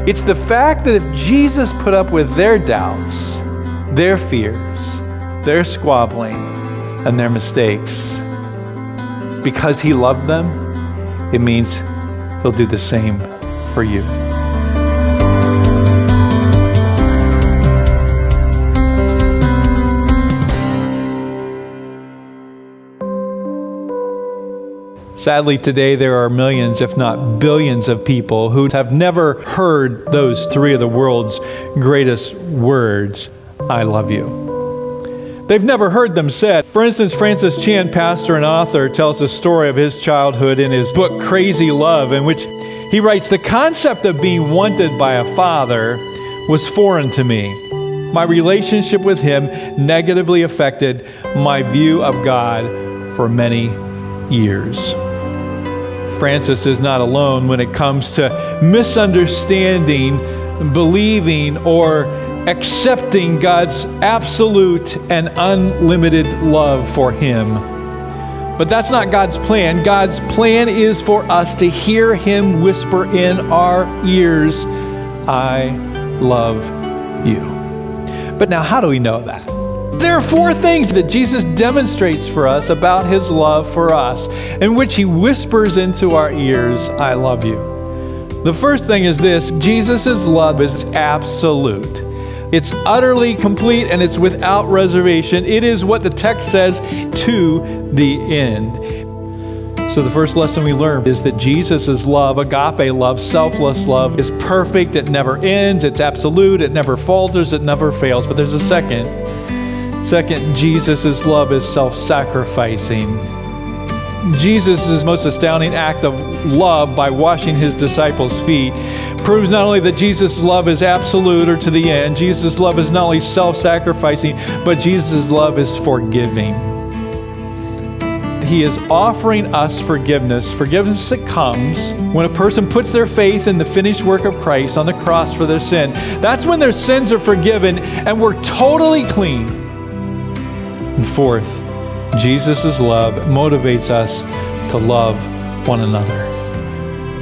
It's the fact that if Jesus put up with their doubts, their fears, their squabbling, and their mistakes, because he loved them, it means he'll do the same for you. Sadly, today there are millions, if not billions, of people who have never heard those three of the world's greatest words, I love you. They've never heard them said. For instance, Francis Chan, pastor and author, tells a story of his childhood in his book, Crazy Love, in which he writes, "The concept of being wanted by a father was foreign to me. My relationship with him negatively affected my view of God for many years." Francis is not alone when it comes to misunderstanding, believing, or accepting God's absolute and unlimited love for him. But that's not God's plan. God's plan is for us to hear him whisper in our ears, I love you. But now, how do we know that? There are four things that Jesus demonstrates for us about his love for us, in which he whispers into our ears, I love you. The first thing is this: Jesus' love is absolute. It's utterly complete and it's without reservation. It is what the text says, to the end. So the first lesson we learn is that Jesus' love, agape love, selfless love, is perfect. It never ends. It's absolute. It never falters. It never fails. But there's a second. Jesus' love is self-sacrificing. Jesus' most astounding act of love by washing his disciples' feet proves not only that Jesus' love is absolute or to the end, Jesus' love is not only self-sacrificing, but Jesus' love is forgiving. He is offering us forgiveness that comes when a person puts their faith in the finished work of Christ on the cross for their sin. That's when their sins are forgiven and we're totally clean. And fourth, Jesus' love motivates us to love one another,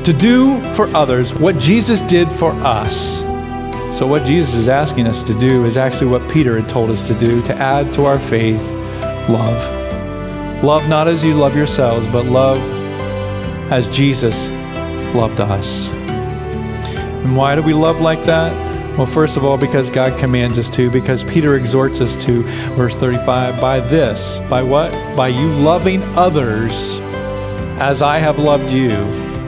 to do for others what Jesus did for us. So what Jesus is asking us to do is actually what Peter had told us to do, to add to our faith love. Love not as you love yourselves, but love as Jesus loved us. And why do we love like that? Well, first of all, because God commands us to, because Peter exhorts us to, verse 35, by this, by what? By you loving others as I have loved you,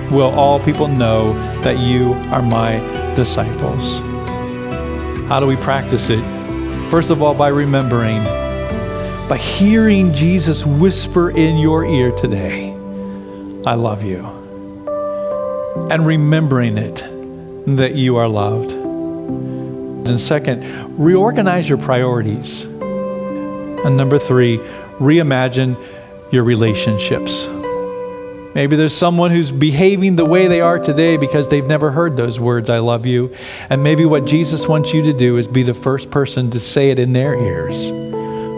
will all people know that you are my disciples. How do we practice it? First of all, by remembering, by hearing Jesus whisper in your ear today, I love you. And remembering it, that you are loved. And second, reorganize your priorities. And number three, reimagine your relationships. Maybe there's someone who's behaving the way they are today because they've never heard those words, I love you. And maybe what Jesus wants you to do is be the first person to say it in their ears.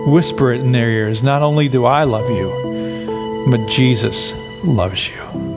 Whisper it in their ears. Not only do I love you, but Jesus loves you.